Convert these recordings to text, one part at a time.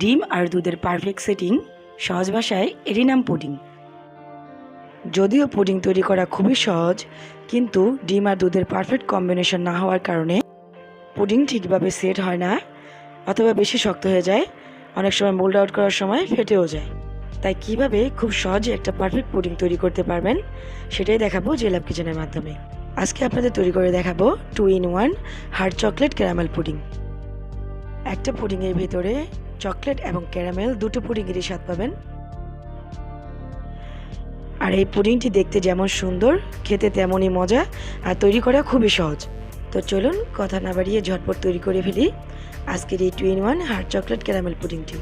ডিম আর দুধের perfect setting, সহজ ভাষায় এরই নাম পুডিং। যদিও পুডিং তৈরি করা খুবই সহজ, কিন্তু ডিম আর দুধের পারফেক্ট কম্বিনেশন না হওয়ার কারণে পুডিং ঠিকভাবে সেট হয় না, অথবা বেশি শক্ত হয়ে যায়, অনেক সময় মোল্ড আউট করার সময় ফেটেও যায়। তাই কিভাবে খুব সহজে একটা পারফেক্ট পুডিং তৈরি করতে পারবেন সেটাই দেখাবো জেলাভ কিচেনের মাধ্যমে। আজকে আপনাদের তৈরি করে দেখাবো 2-in-1 hard chocolate caramel pudding. একটা পুডিংয়ের ভেতরে চকলেট এবং ক্যারামেল দুটো পুডিংয়েরই স্বাদ পাবেন। আর এই পুডিংটি দেখতে যেমন সুন্দর, খেতে তেমনই মজা, আর তৈরি করা খুবই সহজ। তো চলুন কথা না বাড়িয়ে ঝটপট তৈরি করে ফেলি আজকের এই 2-in-1 হার্ড চকলেট ক্যারামেল পুডিংটি।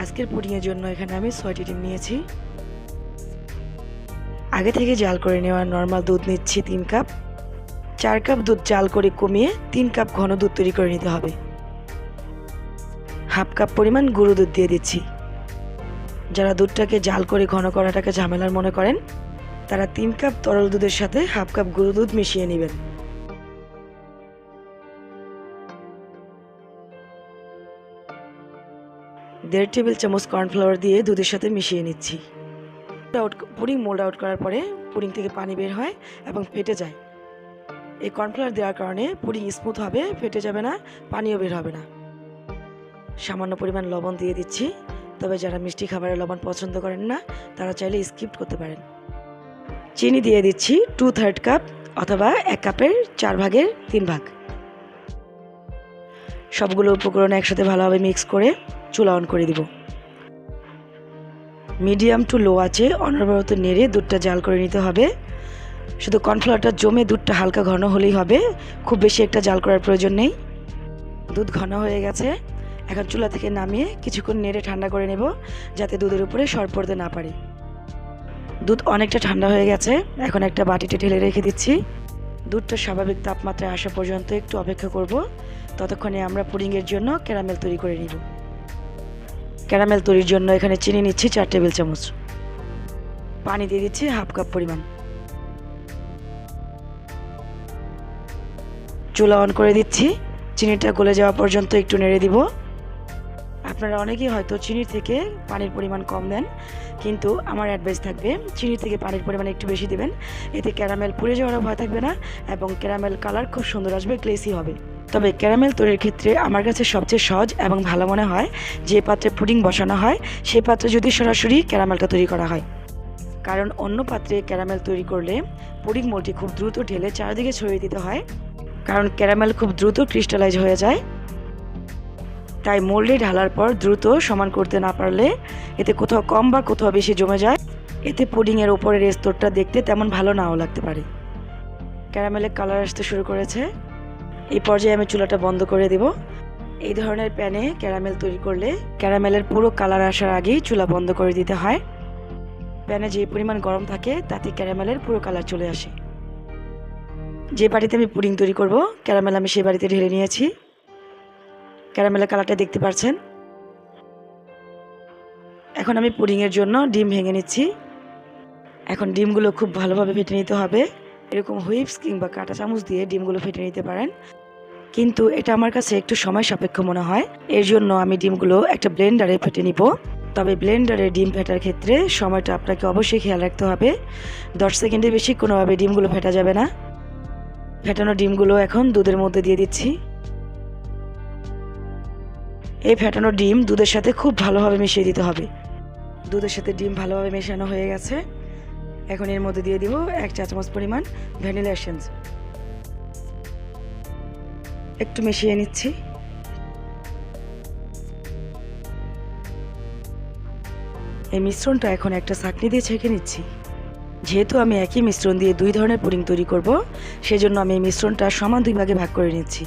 আজকের পুডিংয়ের জন্য এখানে আমি 6টি ডিম নিয়েছি। আগে থেকে জাল করে নেওয়া নর্মাল দুধ নিচ্ছি 3 কাপ। 4 কাপ দুধ জাল করে কমিয়ে 3 কাপ ঘন দুধ তৈরি করে নিতে হবে। হাফ কাপ পরিমাণ গুঁড়ো দুধ দিয়ে দিচ্ছি। যারা দুধটাকে জাল করে ঘন করাটাকে ঝামেলার মনে করেন, তারা 3 কাপ তরল দুধের সাথে হাফ কাপ গুঁড়ো দুধ মিশিয়ে নেবেন। দেড় টেবিল চামচ কর্নফ্লাওয়ার দিয়ে দুধের সাথে মিশিয়ে নিচ্ছি। পুডিং মোল্ড আউট করার পরে পুডিং থেকে পানি বের হয় এবং ফেটে যায়। এই কর্নফ্লাওয়ার দেওয়ার কারণে পুডিং স্মুথ হবে, ফেটে যাবে না, পানিও বের হবে না। সামান্য পরিমাণ লবণ দিয়ে দিচ্ছি, তবে যারা মিষ্টি খাবারে লবণ পছন্দ করেন না তারা চাইলে স্কিপ করতে পারেন। চিনি দিয়ে দিচ্ছি 2/3 কাপ অথবা 1 কাপের 4 ভাগের 3 ভাগ। সবগুলো উপকরণ একসাথে ভালোভাবে মিক্স করে চুলা অন করে দিব। মিডিয়াম টু লো আছে অনবরত নেড়ে দুধটা জাল করে নিতে হবে। শুধু কর্নফ্লাওয়ারটা জমে দুধটা হালকা ঘন হলেই হবে, খুব বেশি একটা জাল করার প্রয়োজন নেই। দুধ ঘন হয়ে গেছে, এখন চুলা থেকে নামিয়ে কিছুক্ষণ নেড়ে ঠান্ডা করে নেব, যাতে দুধের উপরে সর পড়তে না পারে। দুধ অনেকটা ঠান্ডা হয়ে গেছে, এখন একটা বাটিতে ঢেলে রেখে দিচ্ছি। দুধটা স্বাভাবিক তাপমাত্রায় আসা পর্যন্ত একটু অপেক্ষা করব। ততক্ষণে আমরা পুডিংয়ের জন্য ক্যারামেল তৈরি করে নিব। ক্যারামেল তৈরির জন্য এখানে চিনি নিচ্ছি 4 টেবিল চামচ। পানি দিয়ে দিচ্ছি হাফ কাপ পরিমাণ। চুলা অন করে দিচ্ছি, চিনিটা গলে যাওয়া পর্যন্ত একটু নেড়ে দিব। আপনারা অনেকেই হয়তো চিনির থেকে পানির পরিমাণ কম দেন, কিন্তু আমার অ্যাডভাইস থাকবে চিনির থেকে পানির পরিমাণ একটু বেশি দেবেন। এতে ক্যারামেল পুড়ে যাওয়ার ভয় থাকবে না এবং ক্যারামেল কালার খুব সুন্দর আসবে, গ্লেসি হবে। তবে ক্যারামেল তৈরির ক্ষেত্রে আমার কাছে সবচেয়ে সহজ এবং ভালো মনে হয় যে পাত্রে পুডিং বসানো হয় সেই পাত্রে যদি সরাসরি ক্যারামেলটা তৈরি করা হয়। কারণ অন্য পাত্রে ক্যারামেল তৈরি করলে পুডিং মোলটি খুব দ্রুত ঢেলে চারিদিকে ছড়িয়ে দিতে হয়, কারণ ক্যারামেল খুব দ্রুত ক্রিস্টালাইজ হয়ে যায়। তাই মোল্ডে ঢালার পর দ্রুত সমান করতে না পারলে এতে কোথাও কম বা কোথাও বেশি জমে যায়, এতে পুডিংয়ের ওপরের স্তরটা দেখতে তেমন ভালো নাও লাগতে পারে। ক্যারামেলের কালার আসতে শুরু করেছে, এই পর্যায়ে আমি চুলাটা বন্ধ করে দেব। এই ধরনের প্যানে ক্যারামেল তৈরি করলে ক্যারামেলের পুরো কালার আসার আগেই চুলা বন্ধ করে দিতে হয়। প্যানে যে পরিমাণ গরম থাকে তাতে ক্যারামেলের পুরো কালার চলে আসে। যে বাড়িতে আমি পুডিং তৈরি করব ক্যারামেল আমি সেই বাড়িতে ঢেলে নিয়েছি। ক্যারামেলের কালারটা দেখতে পাচ্ছেন। এখন আমি পুডিংয়ের জন্য ডিম ভেঙে নিচ্ছি। এখন ডিমগুলো খুব ভালোভাবে ফেটে নিতে হবে। এরকম হুইপস কিংবা কাঁটা চামচ দিয়ে ডিমগুলো ফেটে নিতে পারেন, কিন্তু এটা আমার কাছে একটু সময় সাপেক্ষ মনে হয়। এর জন্য আমি ডিমগুলো একটা ব্লেন্ডারে ফেটে নিব। তবে ব্লেন্ডারে ডিম ফেটার ক্ষেত্রে সময়টা আপনাকে অবশ্যই খেয়াল রাখতে হবে। 10 সেকেন্ডের বেশি কোনোভাবে ডিমগুলো ফেটা যাবে না। ফেটানো ডিমগুলো এখন দুধের মধ্যে দিয়ে দিচ্ছি। এই ফেটানো ডিম দুধের সাথে খুব ভালোভাবে মিশিয়ে দিতে হবে। দুধের সাথে ডিম ভালোভাবে মেশানো হয়ে গেছে, এখন এর মধ্যে দিয়ে দিব 1 চা চামচ পরিমাণ ভ্যানিলা এসেন্স। একটু মিশিয়ে নিচ্ছি। এই মিশ্রণটা এখন একটা ছাঁকনি দিয়ে ছেঁকে নিচ্ছি। যেহেতু আমি একই মিশ্রণ দিয়ে 2 ধরনের পুডিং তৈরি করব, সেজন্য আমি এই মিশ্রণটা সমান 2 ভাগে ভাগ করে নিচ্ছি।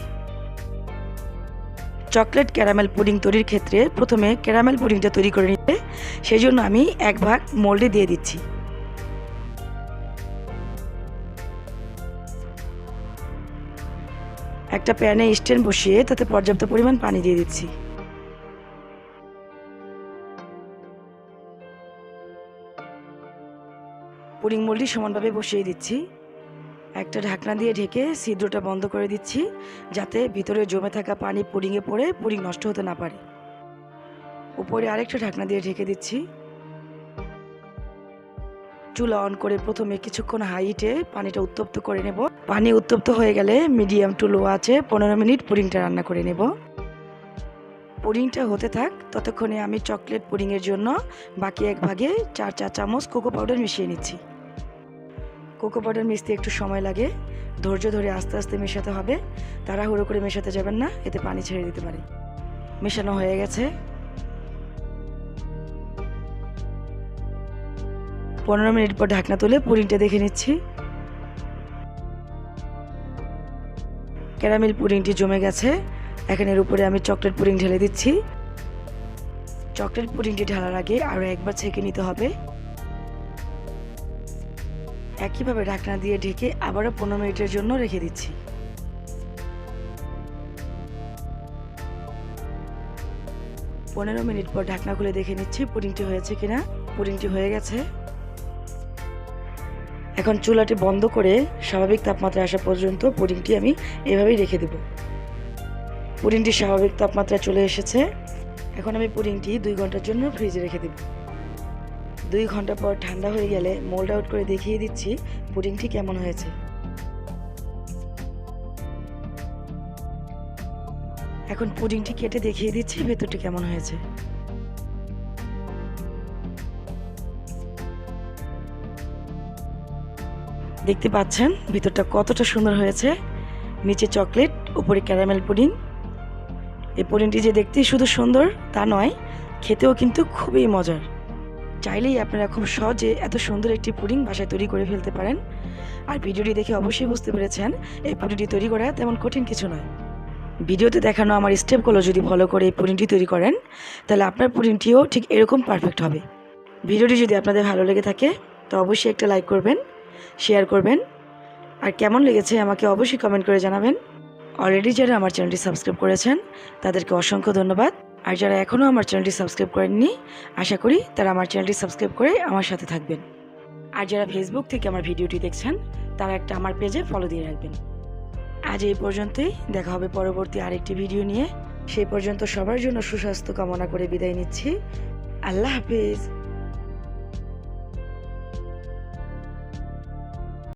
চকলেট ক্যারামেল পুডিং তৈরির ক্ষেত্রে প্রথমে ক্যারামেল পুডিংটা তৈরি করে নিতে, সেই জন্য আমি 1 ভাগ মোল্ডে দিয়ে দিচ্ছি। একটা প্যানে স্ট্যান্ড বসিয়ে তাতে পর্যাপ্ত পরিমাণ পানি দিয়ে দিচ্ছি। পুডিং মোল্ডটি সমানভাবে বসিয়ে দিচ্ছি। একটা ঢাকনা দিয়ে ঢেকে ছিদ্রটা বন্ধ করে দিচ্ছি, যাতে ভিতরে জমে থাকা পানি পুডিংয়ে পড়ে পুডিং নষ্ট হতে না পারে। উপরে আরেকটা ঢাকনা দিয়ে ঢেকে দিচ্ছি। চুলা অন করে প্রথমে কিছুক্ষণ হাই হিটে পানিটা উত্তপ্ত করে নেব। পানি উত্তপ্ত হয়ে গেলে মিডিয়াম টু লো আছে 15 মিনিট পুডিংটা রান্না করে নেব। পুডিংটা হতে থাক, ততক্ষণে আমি চকলেট পুডিংয়ের জন্য বাকি এক ভাগে 4 চা চামচ কোকো পাউডার মিশিয়ে নিচ্ছি। কোকো পাউডার মিশতে একটু সময় লাগে, ধৈর্য ধরে আস্তে আস্তে মেশাতে হবে। তাড়াহুড়ো করে মেশাতে যাবেন না, এতে পানি ছেড়ে দিতে পারে। মেশানো হয়ে গেছে। 15 মিনিট পর ঢাকনা তুলে পুডিংটা দেখে নিচ্ছি। ক্যারামেল পুডিংটি জমে গেছে। এখন এর উপরে আমি চকলেট পুডিং ঢেলে দিচ্ছি। চকলেট পুডিংটি ঢালার আগে আরও একবার ছেঁকে নিতে হবে। একইভাবে ঢাকনা দিয়ে ঢেকে আবারও 15 মিনিটের জন্য রেখে দিচ্ছি। 15 মিনিট পর ঢাকনা খুলে দেখে নিচ্ছি পুডিংটি হয়েছে কিনা। পুডিংটি হয়ে গেছে। এখন চুলাটি বন্ধ করে স্বাভাবিক তাপমাত্রা আসা পর্যন্ত পুডিংটি আমি এভাবেই রেখে দেব। পুডিংটি স্বাভাবিক তাপমাত্রায় চলে এসেছে। এখন আমি পুডিংটি 2 ঘন্টার জন্য ফ্রিজে রেখে দেব। 2 ঘন্টা পর ঠান্ডা হয়ে গেলে মোল্ড আউট করে দেখিয়ে দিচ্ছি পুডিংটি কেমন হয়েছে। এখন পুডিংটি কেটে দেখিয়ে দিচ্ছি ভেতরটি কেমন হয়েছে। দেখতে পাচ্ছেন ভিতরটা কতটা সুন্দর হয়েছে। নিচে চকলেট, উপরে ক্যারামেল পুডিং। এই পুডিংটি যে দেখতে শুধু সুন্দর তা নয়, খেতেও কিন্তু খুবই মজার। চাইলেই আপনারা খুব সহজে এত সুন্দর একটি পুডিং বাসায় তৈরি করে ফেলতে পারেন। আর ভিডিওটি দেখে অবশ্যই বুঝতে পেরেছেন এই পুডিংটি তৈরি করা তেমন কঠিন কিছু নয়। ভিডিওতে দেখানো আমার স্টেপগুলো যদি ফলো করে এই পুডিংটি তৈরি করেন, তাহলে আপনার পুডিংটিও ঠিক এরকম পারফেক্ট হবে। ভিডিওটি যদি আপনাদের ভালো লেগে থাকে তো অবশ্যই একটা লাইক করবেন, শেয়ার করবেন, আর কেমন লেগেছে আমাকে অবশ্যই কমেন্ট করে জানাবেন। অলরেডি যারা আমার চ্যানেলটি সাবস্ক্রাইব করেছেন তাদেরকে অসংখ্য ধন্যবাদ। আর যারা এখনও আমার চ্যানেলটি সাবস্ক্রাইব করেননি, আশা করি তারা আমার চ্যানেলটি সাবস্ক্রাইব করে আমার সাথে থাকবেন। আর যারা ফেসবুক থেকে আমার ভিডিওটি দেখছেন তারা একটা আমার পেজে ফলো দিয়ে রাখবেন। আজ এই পর্যন্তই, দেখা হবে পরবর্তী আরেকটি ভিডিও নিয়ে। সেই পর্যন্ত সবার জন্য সুস্বাস্থ্য কামনা করে বিদায় নিচ্ছি। আল্লাহ হাফেজ।